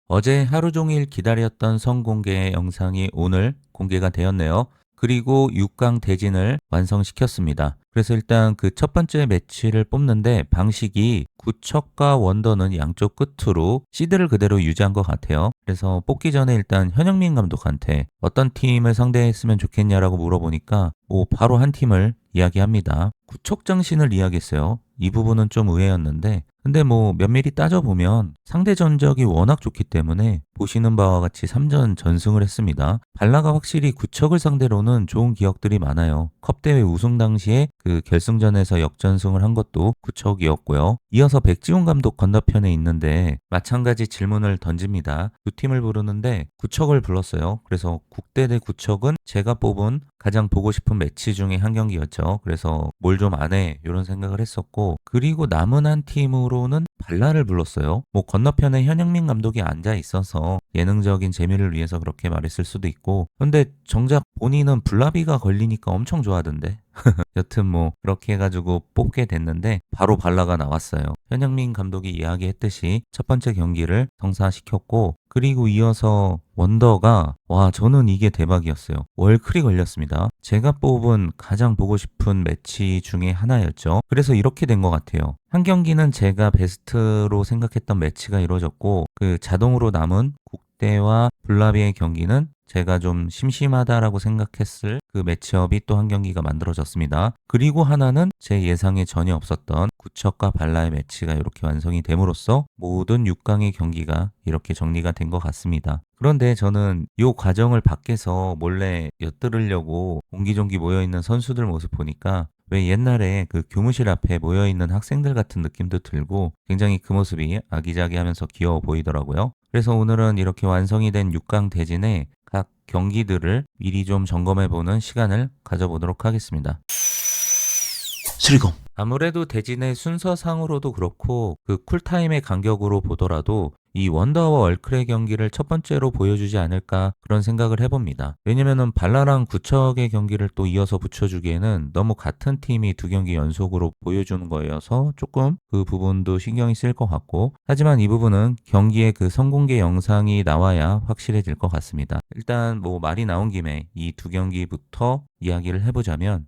어제 하루 종일 기다렸던 선공개 영상이 오늘 공개가 되었네요. 그리고 6강 대진을 완성시켰습니다. 그래서 일단 그 첫 번째 매치를 뽑는데 방식이 구척과 원더는 양쪽 끝으로 시드를 그대로 유지한 것 같아요. 그래서 뽑기 전에 일단 현영민 감독한테 어떤 팀을 상대했으면 좋겠냐라고 물어보니까 바로 한 팀을 이야기합니다. 구척 장신을 이야기했어요. 이 부분은 좀 의외였는데 근데 면밀히 따져보면 상대 전적이 워낙 좋기 때문에 보시는 바와 같이 3전 전승을 했습니다. 발라가 확실히 구척을 상대로는 좋은 기억들이 많아요. 컵대회 우승 당시에 그 결승전에서 역전승을 한 것도 구척이었고요. 이어서 백지훈 감독 건너편에 있는데 마찬가지 질문을 던집니다. 두 팀을 부르는데 구척을 불렀어요. 그래서 국대 대 구척은 제가 뽑은 가장 보고 싶은 매치 중에 한 경기였죠. 그래서 뭘 좀 안 해 이런 생각을 했었고 그리고 남은 한 팀으로는 발라를 불렀어요. 건너편에 현영민 감독이 앉아 있어서 예능적인 재미를 위해서 그렇게 말했을 수도 있고 근데 정작 본인은 블라비가 걸리니까 엄청 좋아하던데 여튼 그렇게 해가지고 뽑게 됐는데 바로 발라가 나왔어요. 현영민 감독이 이야기했듯이 첫 번째 경기를 성사시켰고 그리고 이어서 원더가 저는 이게 대박이었어요. 월클이 걸렸습니다. 제가 뽑은 가장 보고 싶은 매치 중에 하나였죠. 그래서 이렇게 된 것 같아요. 한 경기는 제가 베스트로 생각했던 매치가 이루어졌고 그 자동으로 남은 국대와 블라비의 경기는 제가 좀 심심하다라고 생각했을 그 매치업이 또 한 경기가 만들어졌습니다. 그리고 하나는 제 예상에 전혀 없었던 구척과 발라의 매치가 이렇게 완성이 됨으로써 모든 6강의 경기가 이렇게 정리가 된 것 같습니다. 그런데 저는 이 과정을 밖에서 몰래 엿들으려고 옹기종기 모여있는 선수들 모습 보니까 왜 옛날에 그 교무실 앞에 모여있는 학생들 같은 느낌도 들고 굉장히 그 모습이 아기자기하면서 귀여워 보이더라고요. 그래서 오늘은 이렇게 완성이 된 6강 대진에 각 경기들을 미리 좀 점검해보는 시간을 가져보도록 하겠습니다. 수리검. 아무래도 대진의 순서상으로도 그렇고 그 쿨타임의 간격으로 보더라도 이 원더와 월클의 경기를 첫 번째로 보여주지 않을까 그런 생각을 해봅니다. 왜냐면은 발라랑 구척의 경기를 또 이어서 붙여주기에는 너무 같은 팀이 두 경기 연속으로 보여주는 거여서 조금 그 부분도 신경이 쓰일 것 같고 하지만 이 부분은 경기의 그 선공개 영상이 나와야 확실해질 것 같습니다. 일단 말이 나온 김에 이 두 경기부터 이야기를 해보자면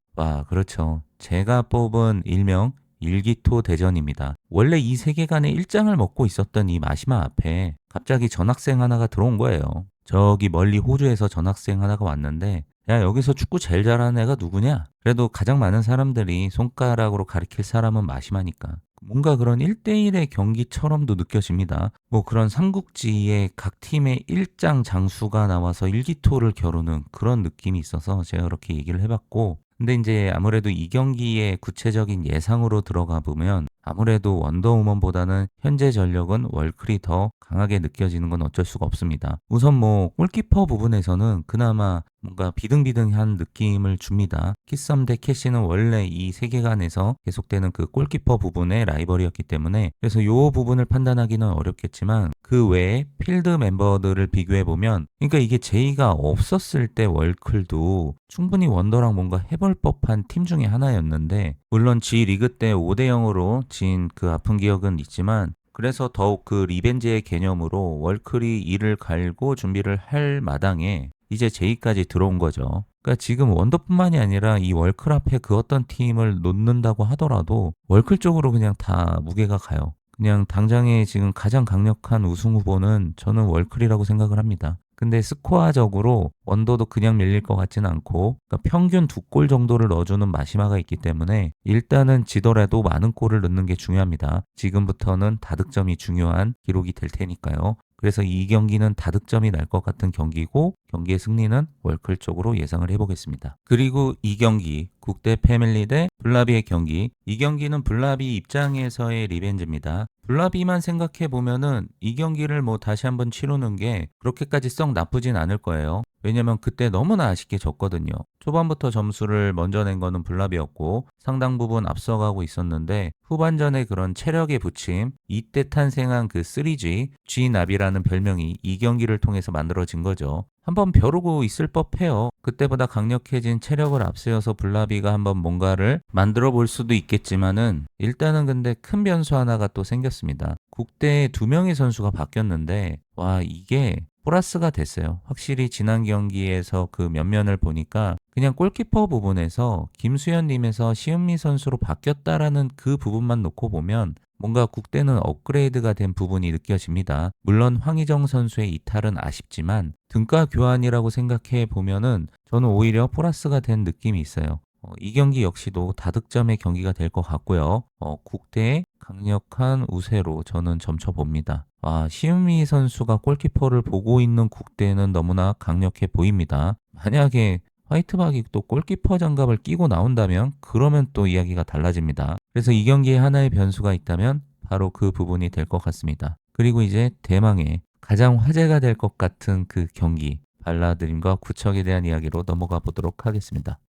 그렇죠. 제가 뽑은 일명 일기토 대전입니다. 원래 이 세계관의 일장을 먹고 있었던 이 마시마 앞에 갑자기 전학생 하나가 들어온 거예요. 저기 멀리 호주에서 전학생 하나가 왔는데 야 여기서 축구 제일 잘하는 애가 누구냐? 그래도 가장 많은 사람들이 손가락으로 가리킬 사람은 마시마니까. 뭔가 그런 1대1의 경기처럼도 느껴집니다. 그런 삼국지의 각 팀의 일장 장수가 나와서 일기토를 겨루는 그런 느낌이 있어서 제가 그렇게 얘기를 해봤고 근데 이제 아무래도 이 경기의 구체적인 예상으로 들어가 보면 아무래도 원더우먼보다는 현재 전력은 월클이 더 강하게 느껴지는 건 어쩔 수가 없습니다. 우선 골키퍼 부분에서는 그나마 뭔가 비등비등한 느낌을 줍니다. 키썸 대 캐시는 원래 이 세계관에서 계속되는 그 골키퍼 부분의 라이벌이었기 때문에 그래서 이 부분을 판단하기는 어렵겠지만 그 외에 필드 멤버들을 비교해보면 그러니까 이게 제의가 없었을 때 월클도 충분히 원더랑 뭔가 해볼 법한 팀 중에 하나였는데 물론 G리그 때 5대0으로 진 그 아픈 기억은 있지만 그래서 더욱 그 리벤지의 개념으로 월클이 이를 갈고 준비를 할 마당에 이제 제이까지 들어온 거죠. 그러니까 지금 원더뿐만이 아니라 이 월클 앞에 그 어떤 팀을 놓는다고 하더라도 월클 쪽으로 그냥 다 무게가 가요. 그냥 당장에 지금 가장 강력한 우승 후보는 저는 월클이라고 생각을 합니다. 근데 스코어적으로 원더도 그냥 밀릴 것 같지는 않고 그러니까 평균 2골 정도를 넣어주는 마시마가 있기 때문에 일단은 지더라도 많은 골을 넣는 게 중요합니다. 지금부터는 다득점이 중요한 기록이 될 테니까요. 그래서 이 경기는 다득점이 날 것 같은 경기고 경기의 승리는 월클 쪽으로 예상을 해보겠습니다. 그리고 이 경기 국대 패밀리 대 블라비의 경기 이 경기는 블라비 입장에서의 리벤지입니다. 블라비만 생각해 보면은 이 경기를 다시 한번 치르는 게 그렇게까지 썩 나쁘진 않을 거예요. 왜냐면 그때 너무나 아쉽게 졌거든요. 초반부터 점수를 먼저 낸 거는 블랍이었고 상당 부분 앞서가고 있었는데 후반전에 그런 체력의 부침, 이때 탄생한 그 3G, G나비라는 별명이 이 경기를 통해서 만들어진 거죠. 한번 벼르고 있을 법해요. 그때보다 강력해진 체력을 앞세워서 블라비가 한번 뭔가를 만들어 볼 수도 있겠지만은 일단은 근데 큰 변수 하나가 또 생겼습니다. 국대에 2명의 선수가 바뀌었는데 와 이게 플러스가 됐어요. 확실히 지난 경기에서 그 면면을 보니까 그냥 골키퍼 부분에서 김수현님에서 시은미 선수로 바뀌었다라는 그 부분만 놓고 보면 뭔가 국대는 업그레이드가 된 부분이 느껴집니다. 물론 황희정 선수의 이탈은 아쉽지만 등가 교환이라고 생각해 보면은 저는 오히려 플러스가 된 느낌이 있어요. 이 경기 역시도 다득점의 경기가 될 것 같고요. 국대의 강력한 우세로 저는 점쳐봅니다. 시은미 선수가 골키퍼를 보고 있는 국대는 너무나 강력해 보입니다. 만약에 화이트박이 또 골키퍼 장갑을 끼고 나온다면 그러면 또 이야기가 달라집니다. 그래서 이 경기에 하나의 변수가 있다면 바로 그 부분이 될 것 같습니다. 그리고 이제 대망의 가장 화제가 될 것 같은 그 경기 발라드림과 구척에 대한 이야기로 넘어가 보도록 하겠습니다.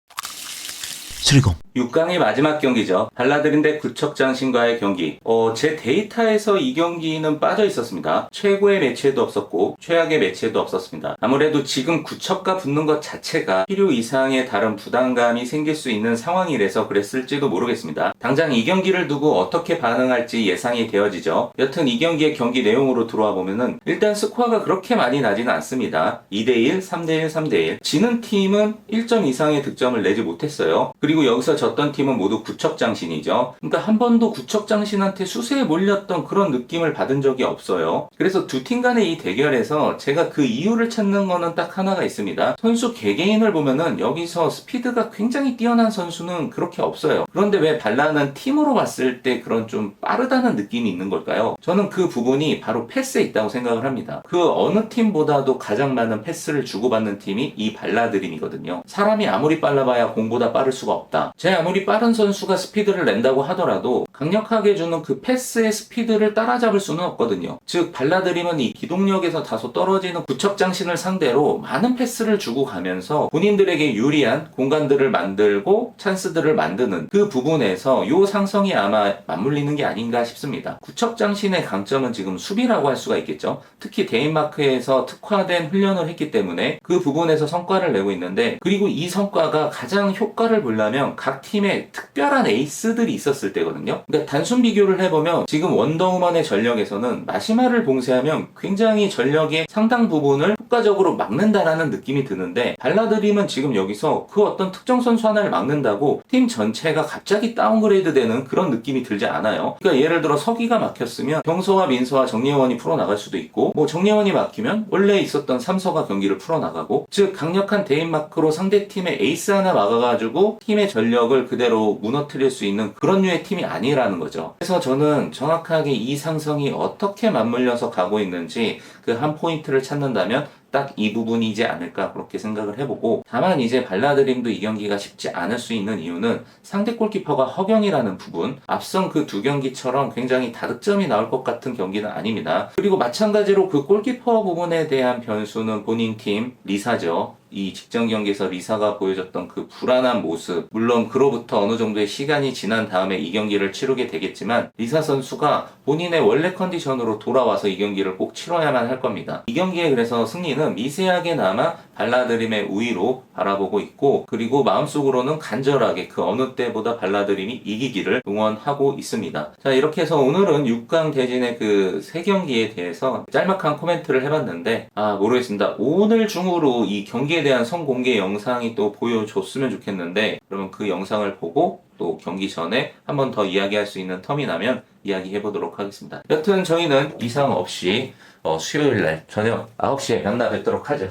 수리공 6강의 마지막 경기죠. 발라드림 대 구척장신과의 경기. 제 데이터에서 이 경기는 빠져 있었습니다. 최고의 매치에도 없었고 최악의 매치에도 없었습니다. 아무래도 지금 구척과 붙는 것 자체가 필요 이상의 다른 부담감이 생길 수 있는 상황이라서 그랬을지도 모르겠습니다. 당장 이 경기를 두고 어떻게 반응할지 예상이 되어지죠. 여튼 이 경기의 경기 내용으로 들어와 보면은 일단 스코어가 그렇게 많이 나지는 않습니다. 2대1, 3대1, 3대1. 지는 팀은 1점 이상의 득점을 내지 못했어요. 그리고 여기서 졌던 팀은 모두 구척장신이죠. 그러니까 한 번도 구척장신한테 수세에 몰렸던 그런 느낌을 받은 적이 없어요. 그래서 두 팀 간의 이 대결에서 제가 그 이유를 찾는 거는 딱 하나가 있습니다. 선수 개개인을 보면은 여기서 스피드가 굉장히 뛰어난 선수는 그렇게 없어요. 그런데 왜 발라는 팀으로 봤을 때 그런 좀 빠르다는 느낌이 있는 걸까요? 저는 그 부분이 바로 패스에 있다고 생각을 합니다. 그 어느 팀보다도 가장 많은 패스를 주고받는 팀이 이 발라드림이거든요. 사람이 아무리 빨라봐야 공보다 빠를 수가 없다. 제 아무리 빠른 선수가 스피드를 낸다고 하더라도 강력하게 주는 그 패스의 스피드를 따라잡을 수는 없거든요. 즉 발라드림은 이 기동력에서 다소 떨어지는 구척장신을 상대로 많은 패스를 주고 가면서 본인들에게 유리한 공간들을 만들고 찬스들을 만드는 그 부분에서 요 상성이 아마 맞물리는 게 아닌가 싶습니다. 구척장신의 강점은 지금 수비라고 할 수가 있겠죠. 특히 데인마크에서 특화된 훈련을 했기 때문에 그 부분에서 성과를 내고 있는데, 그리고 이 성과가 가장 효과를 보려면 각 팀에 특별한 에이스들이 있었을 때거든요. 그러니까 단순 비교를 해보면 지금 원더우먼의 전력에서는 마시마를 봉쇄하면 굉장히 전력의 상당 부분을 효과적으로 막는다라는 느낌이 드는데, 발라드림은 지금 여기서 그 어떤 특정 선수 하나를 막는다고 팀 전체가 갑자기 다운그레이드 되는 그런 느낌이 들지 않아요. 그러니까 예를 들어 서기가 막혔으면 경서와 민서와 정예원이 풀어나갈 수도 있고, 뭐 정예원이 막히면 원래 있었던 삼서가 경기를 풀어나가고, 즉 강력한 데인마크로 상대팀의 에이스 하나 막아가지고 팀의 전력을 그대로 무너뜨릴 수 있는 그런 류의 팀이 아니라는 거죠. 그래서 저는 정확하게 이 상성이 어떻게 맞물려서 가고 있는지 그 한 포인트를 찾는다면 딱 이 부분이지 않을까 그렇게 생각을 해보고, 다만 이제 발라드림도 이 경기가 쉽지 않을 수 있는 이유는 상대 골키퍼가 허경이라는 부분, 앞선 그 두 경기처럼 굉장히 다득점이 나올 것 같은 경기는 아닙니다. 그리고 마찬가지로 그 골키퍼 부분에 대한 변수는 본인 팀 리사죠. 이 직전 경기에서 리사가 보여줬던 그 불안한 모습, 물론 그로부터 어느 정도의 시간이 지난 다음에 이 경기를 치르게 되겠지만 리사 선수가 본인의 원래 컨디션으로 돌아와서 이 경기를 꼭 치러야만 할 겁니다. 이 경기에 그래서 승리는 미세하게나마 발라드림의 우위로 바라보고 있고, 그리고 마음속으로는 간절하게 그 어느 때보다 발라드림이 이기기를 응원하고 있습니다. 자, 이렇게 해서 오늘은 6강 대진의 그 세 경기에 대해서 짤막한 코멘트를 해봤는데, 모르겠습니다. 오늘 중으로 이 경기에 대한 선공개 영상이 또 보여줬으면 좋겠는데, 그러면 그 영상을 보고 또 경기 전에 한 번 더 이야기할 수 있는 텀이 나면 이야기해보도록 하겠습니다. 여튼 저희는 이상 없이 수요일날 저녁 9시에 만나 뵙도록 하죠.